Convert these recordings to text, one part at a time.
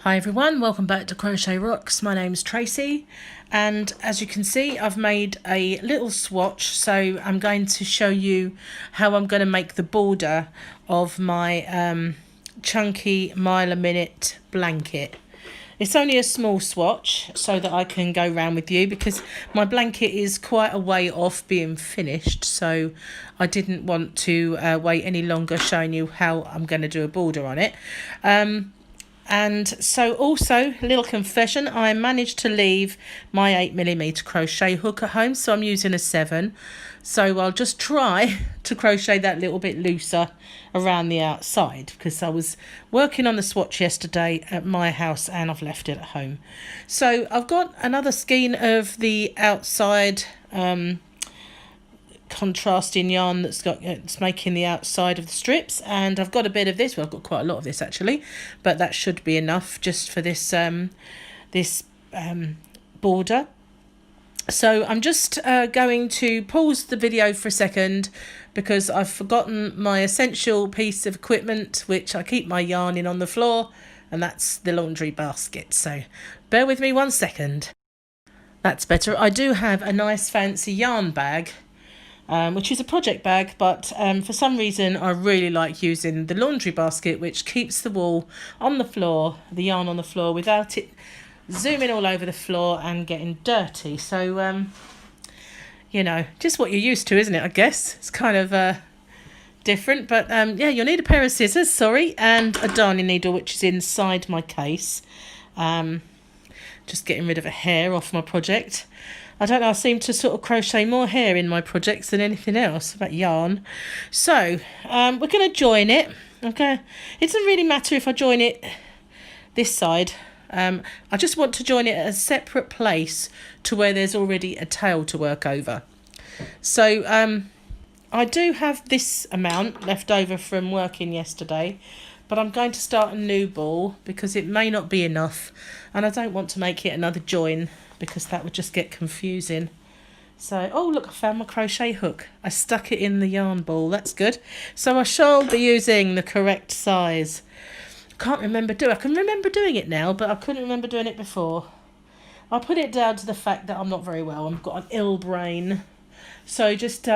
Hi everyone, welcome back to Crochet Rocks. My name's Tracy, and as you can see I've made a little swatch, so I'm going to show you how I'm going to make the border of my chunky mile a minute blanket. It's only a small swatch so that I can go round with you because my blanket is quite a way off being finished, so I didn't want to wait any longer showing you how I'm going to do a border on it. And so also, a little confession, I managed to leave my 8mm crochet hook at home, so I'm using a 7. So I'll just try to crochet that little bit looser around the outside because I was working on the swatch yesterday at my house and I've left it at home. So I've got another skein of the outside contrasting yarn it's making the outside of the strips, and I've got a bit of this. Well, I've got quite a lot of this actually, but that should be enough just for this border. So I'm just going to pause the video for a second because I've forgotten my essential piece of equipment, which I keep my yarn in on the floor, and that's the laundry basket. So bear with me 1 second. That's better. I do have a nice fancy yarn bag, which is a project bag, but for some reason I really like using the laundry basket, which keeps the wool on the floor, the yarn on the floor, without it zooming all over the floor and getting dirty. So you know, just what you're used to, isn't it? I guess it's kind of different, but yeah, you'll need a pair of scissors, and a darning needle, which is inside my case. Just getting rid of a hair off my project. I don't know, I seem to sort of crochet more hair in my projects than anything else about yarn. So we're going to join it. Okay, it doesn't really matter if I join it this side. I just want to join it at a separate place to where there's already a tail to work over. So I do have this amount left over from working yesterday, but I'm going to start a new ball because it may not be enough, and I don't want to make it another join because that would just get confusing. So, oh look, I found my crochet hook. I stuck it in the yarn ball. That's good. So I shall be using the correct size. I can remember doing it now, but I couldn't remember doing it before. I'll put it down to the fact that I'm not very well. I've got an ill brain. So just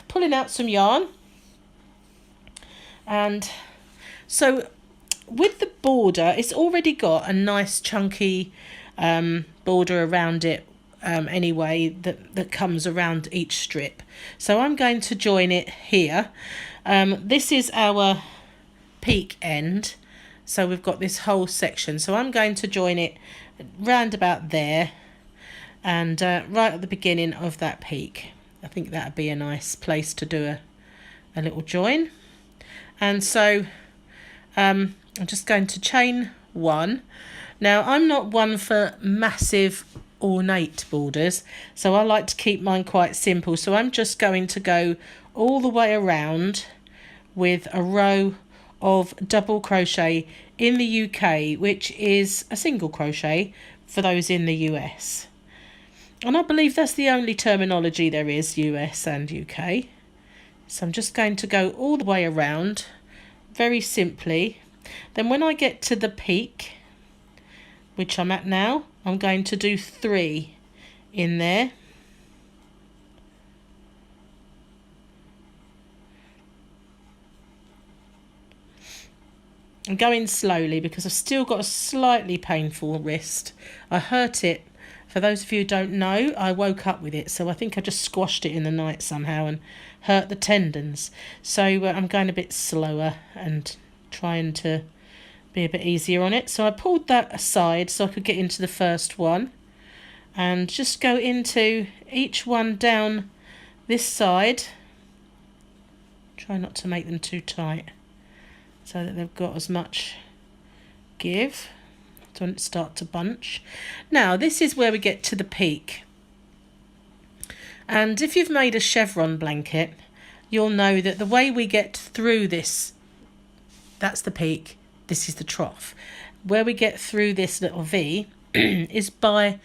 pulling out some yarn. And so with the border, it's already got a nice chunky border around it anyway that comes around each strip. So I'm going to join it here. This is our peak end, so we've got this whole section, so I'm going to join it round about there and right at the beginning of that peak. I think that would be a nice place to do a little join. And so I'm just going to chain 1. Now, I'm not one for massive ornate borders, so I like to keep mine quite simple. So I'm just going to go all the way around with a row of double crochet in the UK, which is a single crochet for those in the US. And I believe that's the only terminology there is, US and UK. So I'm just going to go all the way around very simply. Then when I get to the peak, which I'm at now, I'm going to do 3 in there. I'm going slowly because I've still got a slightly painful wrist. I hurt it. For those of you who don't know, I woke up with it, so I think I just squashed it in the night somehow and hurt the tendons. So I'm going a bit slower and trying to be a bit easier on it. So I pulled that aside so I could get into the first one and just go into each one down this side. Try not to make them too tight so that they've got as much give. Don't start to bunch. Now this is where we get to the peak, and if you've made a chevron blanket, you'll know that the way we get through this, that's the peak, this is the trough. Where we get through this little V is by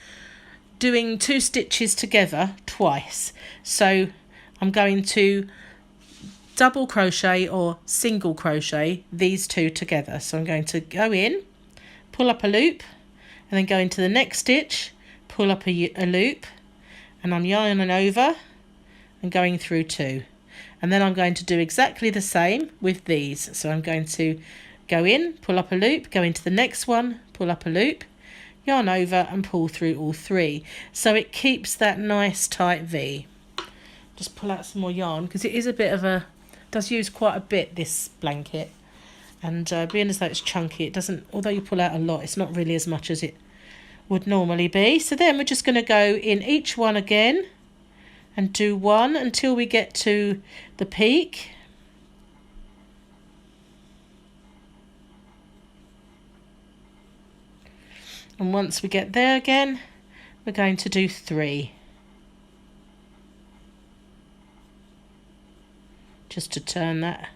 doing 2 stitches together twice. So I'm going to double crochet or single crochet these 2 together. So I'm going to go in, pull up a loop, and then go into the next stitch, pull up a loop, and I'm yarning over and going through 2. And then I'm going to do exactly the same with these. So I'm going to go in, pull up a loop, go into the next one, pull up a loop, yarn over and pull through all 3. So it keeps that nice tight V. Just pull out some more yarn because it is a bit of a, does use quite a bit, this blanket. And being as though it's chunky, it doesn't, although you pull out a lot, it's not really as much as it would normally be. So then we're just going to go in each one again and do 1 until we get to the peak. And once we get there again, we're going to do 3. Just to turn that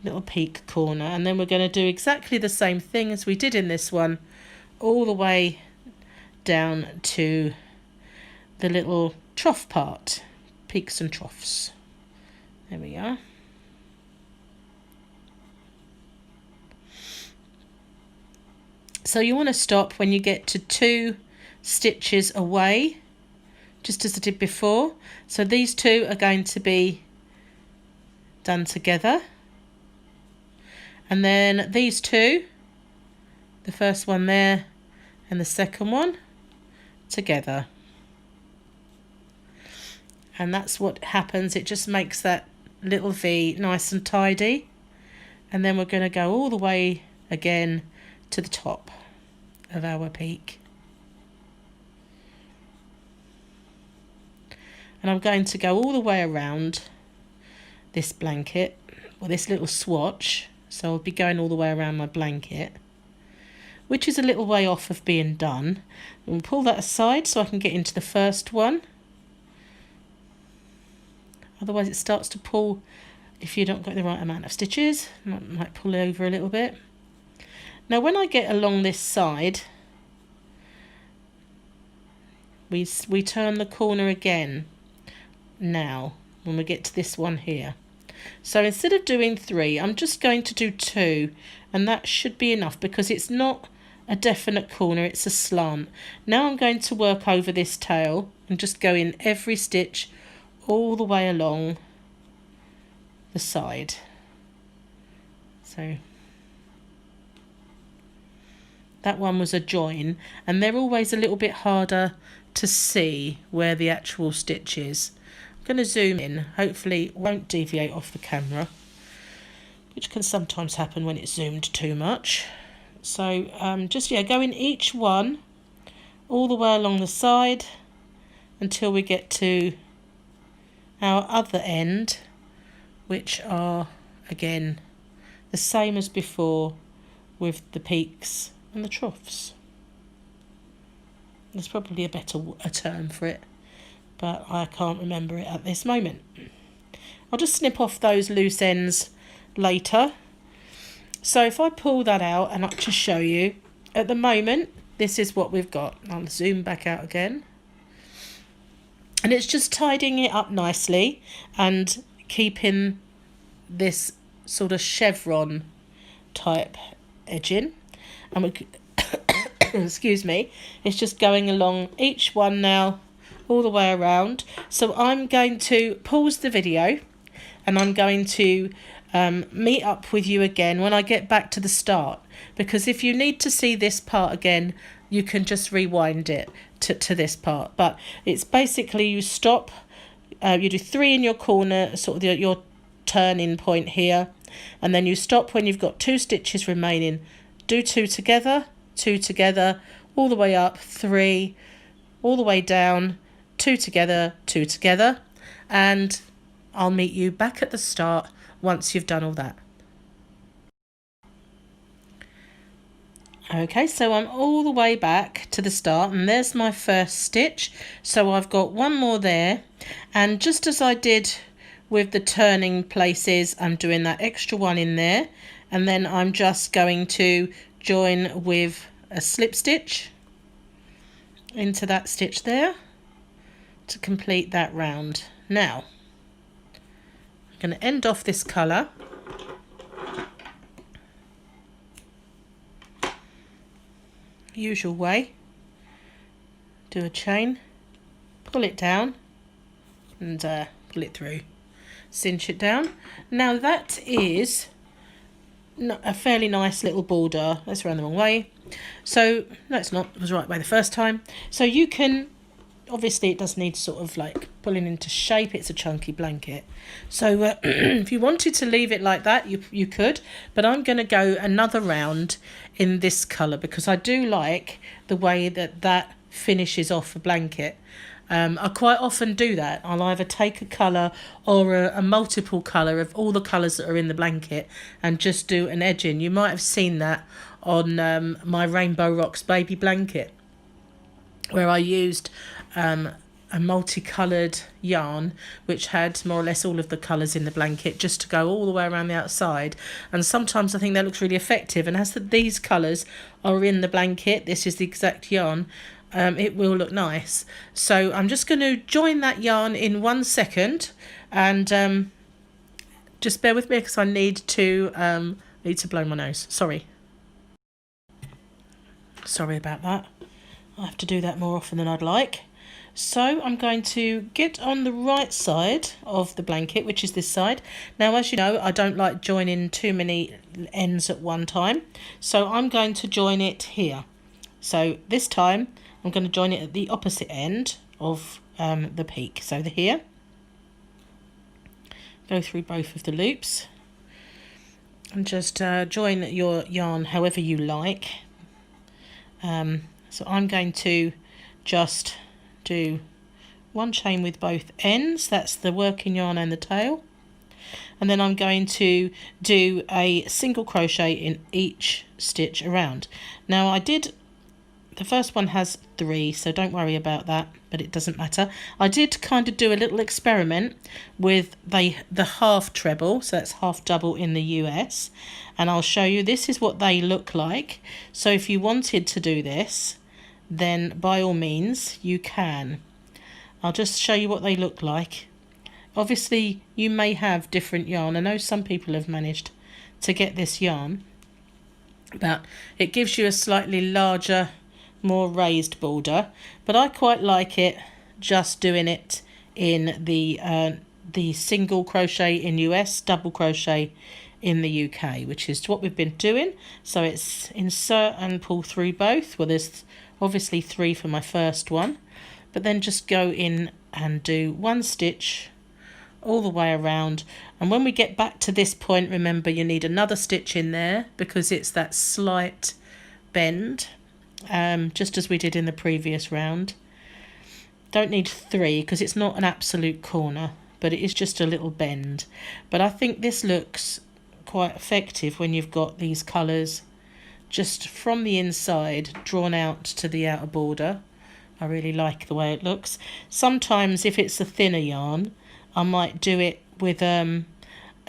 little peak corner. And then we're going to do exactly the same thing as we did in this one, all the way down to the little trough part, peaks and troughs. There we are. So you want to stop when you get to 2 stitches away, just as I did before. So these 2 are going to be done together. And then these 2, the first one there and the second one, together. And that's what happens. It just makes that little V nice and tidy. And then we're going to go all the way again to the top of our peak. And I'm going to go all the way around this blanket, or this little swatch. So I'll be going all the way around my blanket, which is a little way off of being done. We'll pull that aside so I can get into the first one. Otherwise it starts to pull if you don't get the right amount of stitches. It might pull over a little bit. Now when I get along this side, we turn the corner again now when we get to this one here. So instead of doing 3, I'm just going to do 2, and that should be enough because it's not a definite corner, it's a slant. Now I'm going to work over this tail and just go in every stitch all the way along the side. So that one was a join, and they're always a little bit harder to see where the actual stitch is. I'm going to zoom in, hopefully it won't deviate off the camera, which can sometimes happen when it's zoomed too much. So just go in each one all the way along the side until we get to our other end, which are again the same as before with the peaks and the troughs. There's probably a better term for it, but I can't remember it at this moment. I'll just snip off those loose ends later. So if I pull that out and I just show you, at the moment this is what we've got. I'll zoom back out again. And it's just tidying it up nicely and keeping this sort of chevron type edging. And we excuse me, it's just going along each one now all the way around. So I'm going to pause the video and I'm going to meet up with you again when I get back to the start, because if you need to see this part again, you can just rewind it to this part. But it's basically you stop, you do 3 in your corner, sort of your turning point here, and then you stop when you've got 2 stitches remaining. Do 2 together, 2 together, all the way up, 3, all the way down, 2 together, 2 together, and I'll meet you back at the start once you've done all that. Okay, so I'm all the way back to the start and there's my first stitch. So I've got one more there, and just as I did with the turning places, I'm doing that extra one in there, and then I'm just going to join with a slip stitch into that stitch there to complete that round. Now I'm going to end off this colour usual way. Do a chain, pull it down, and pull it through. Cinch it down. Now that is a fairly nice little border. That's around the wrong way. So no, it's not. It was the right way the first time. So you can, obviously it does need sort of like pulling into shape. It's a chunky blanket. So if you wanted to leave it like that, you could. But I'm going to go another round in this colour because I do like the way that finishes off a blanket. I quite often do that. I'll either take a colour or a multiple colour of all the colours that are in the blanket and just do an edging. You might have seen that on my Rainbow Rocks baby blanket, where I used a multicoloured yarn which had more or less all of the colours in the blanket just to go all the way around the outside. And sometimes I think that looks really effective, and as these colours are in the blanket, this is the exact yarn, it will look nice. So I'm just going to join that yarn in 1 second, and just bear with me because I need to blow my nose. Sorry about that. I have to do that more often than I'd like. So I'm going to get on the right side of the blanket, which is this side. Now, as you know, I don't like joining too many ends at one time, so I'm going to join it here. So this time I'm going to join it at the opposite end of the peak. So here, go through both of the loops and just join your yarn however you like. So I'm going to just do one chain with both ends. That's the working yarn and the tail. And then I'm going to do a single crochet in each stitch around. Now the first one has 3, so don't worry about that, but it doesn't matter. I did kind of do a little experiment with the half treble, so that's half double in the US, and I'll show you. This is what they look like. So if you wanted to do this, then by all means you can. I'll just show you what they look like. Obviously you may have different yarn. I know some people have managed to get this yarn, but it gives you a slightly larger, more raised border, but I quite like it just doing it in the single crochet in US, double crochet in the UK, which is what we've been doing. So it's insert and pull through both. Well, there's obviously 3 for my first one, but then just go in and do 1 stitch all the way around. And when we get back to this point, remember you need another stitch in there because it's that slight bend, just as we did in the previous round. Don't need 3 because it's not an absolute corner, but it is just a little bend. But I think this looks quite effective when you've got these colours just from the inside drawn out to the outer border. I really like the way it looks. Sometimes if it's a thinner yarn, I might do it with a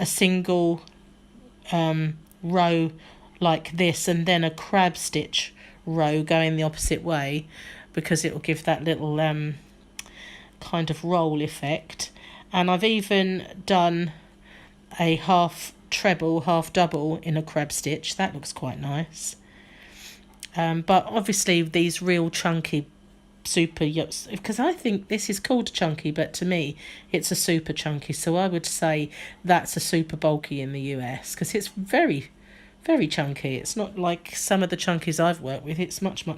single row like this, and then a crab stitch row going the opposite way, because it will give that little kind of roll effect. And I've even done a half treble, half double in a crab stitch. That looks quite nice. But obviously these real chunky super yachts, because I think this is called chunky, but to me it's a super chunky, so I would say that's a super bulky in the US, because it's very, very chunky. It's not like some of the chunkies I've worked with. It's much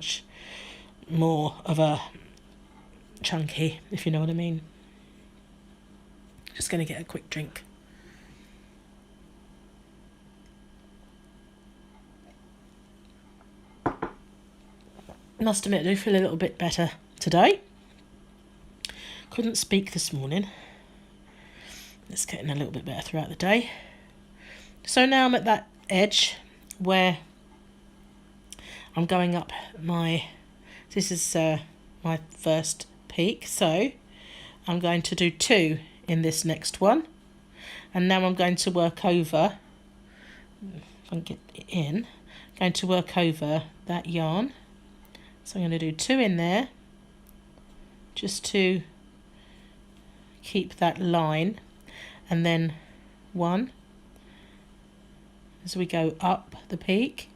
more of a chunky, if you know what I mean. Just going to get a quick drink. Must admit, I do feel a little bit better today. Couldn't speak this morning. It's getting a little bit better throughout the day. So now I'm at that edge where I'm going up this is my first peak, so I'm going to do 2 in this next one, and now I'm going to work over, if I can get it in, going to work over that yarn. So I'm going to do 2 in there just to keep that line, and then 1 as we go up the peak,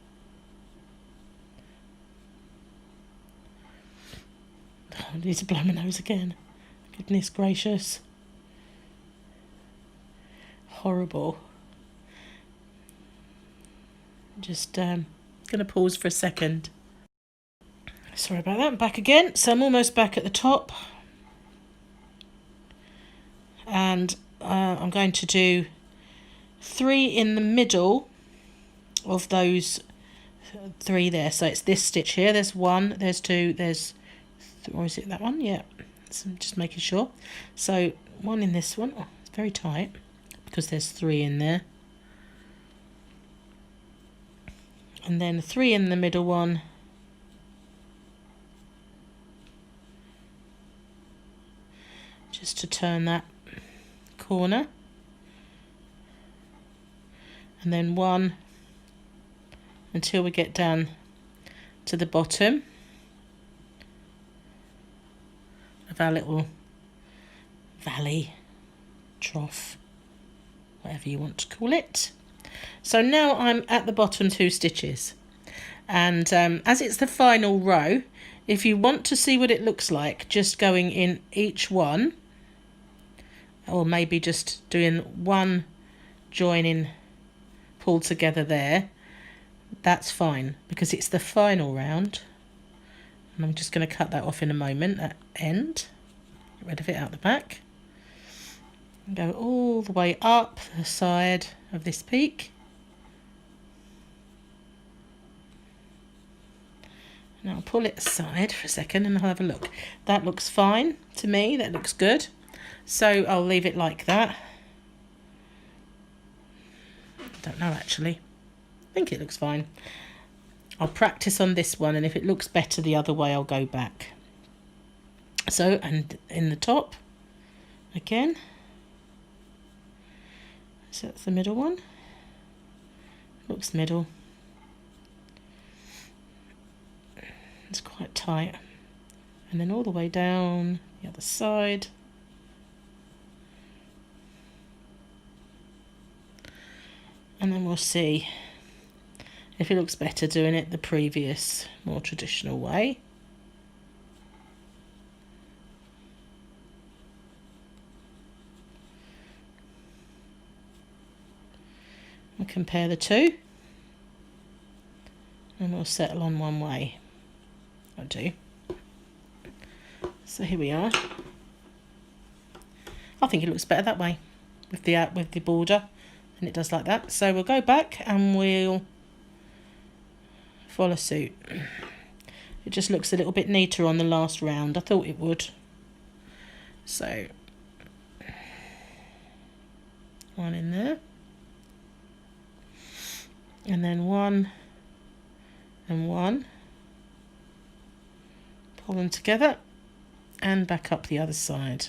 I need to blow my nose again. Goodness gracious. Horrible. Just going to pause for a second. Sorry about that. I'm back again. So I'm almost back at the top. And I'm going to do 3 in the middle of those 3 there. So it's this stitch here. There's 1, there's 2, there's... Or is it that one? Yeah. So I'm just making sure. So 1 in this one. Oh, it's very tight because there's 3 in there. And then 3 in the middle one. Just to turn that corner. And then 1 until we get down to the bottom of our little valley, trough, whatever you want to call it. So now I'm at the bottom 2 stitches, and as it's the final row, if you want to see what it looks like, just going in each one, or maybe just doing 1 joining pulled together there, that's fine, because it's the final round. And I'm just going to cut that off in a moment, that end, get rid of it out the back, and go all the way up the side of this peak. And I'll pull it aside for a second and I'll have a look. That looks fine to me, that looks good. So I'll leave it like that. I don't know actually. I think it looks fine. I'll practice on this one, and if it looks better the other way, I'll go back. So, and in the top, again. So that's the middle one. Looks middle. It's quite tight. And then all the way down the other side. And then we'll see if it looks better doing it the previous, more traditional way. We'll compare the 2. And we'll settle on one way. I'll do. So here we are. I think it looks better that way with the border, and it does like that. So we'll go back and we'll follow suit. It just looks a little bit neater on the last round. I thought it would. So 1 in there, and then 1 and 1. Pull them together and back up the other side.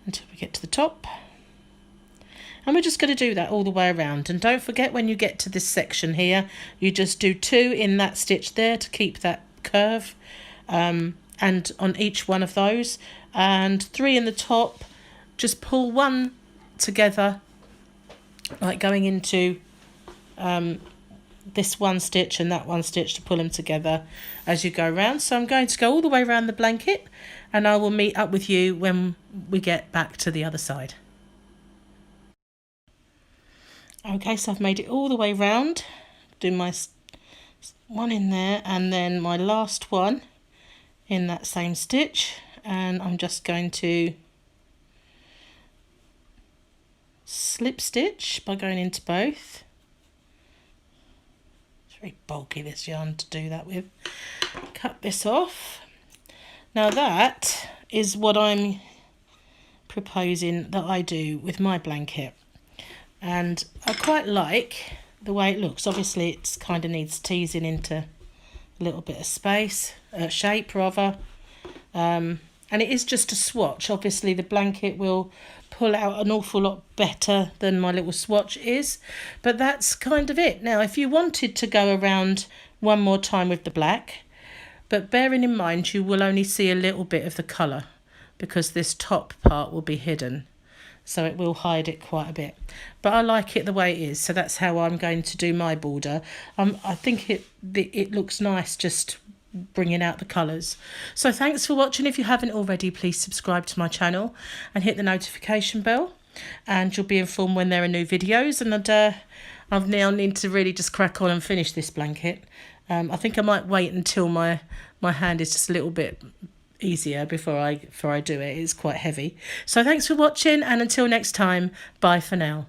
Until we get to the top. And we're just going to do that all the way around. And don't forget, when you get to this section here, you just do 2 in that stitch there to keep that curve, and on each one of those, and 3 in the top. Just pull 1 together, like going into this 1 stitch and that 1 stitch, to pull them together as you go around. So I'm going to go all the way around the blanket, and I will meet up with you when we get back to the other side. Okay, so I've made it all the way round. Do my 1 in there, and then my last one in that same stitch, and I'm just going to slip stitch by going into both. It's very bulky, this yarn, to do that with. Cut this off. Now that is what I'm proposing that I do with my blanket, and I quite like the way it looks. Obviously it's kind of needs teasing into a little bit of space, shape rather, and it is just a swatch. Obviously the blanket will pull out an awful lot better than my little swatch is, but that's kind of it. Now if you wanted to go around one more time with the black, but bearing in mind you will only see a little bit of the colour because this top part will be hidden. so it will hide it quite a bit. But I like it the way it is, so that's how I'm going to do my border. I think it looks nice just bringing out the colours. So thanks for watching. If you haven't already, please subscribe to my channel and hit the notification bell, and you'll be informed when there are new videos. And I've now need to really just crack on and finish this blanket. I think I might wait until my hand is just a little bit easier before I do it. It's quite heavy. So thanks for watching, and until next time, bye for now.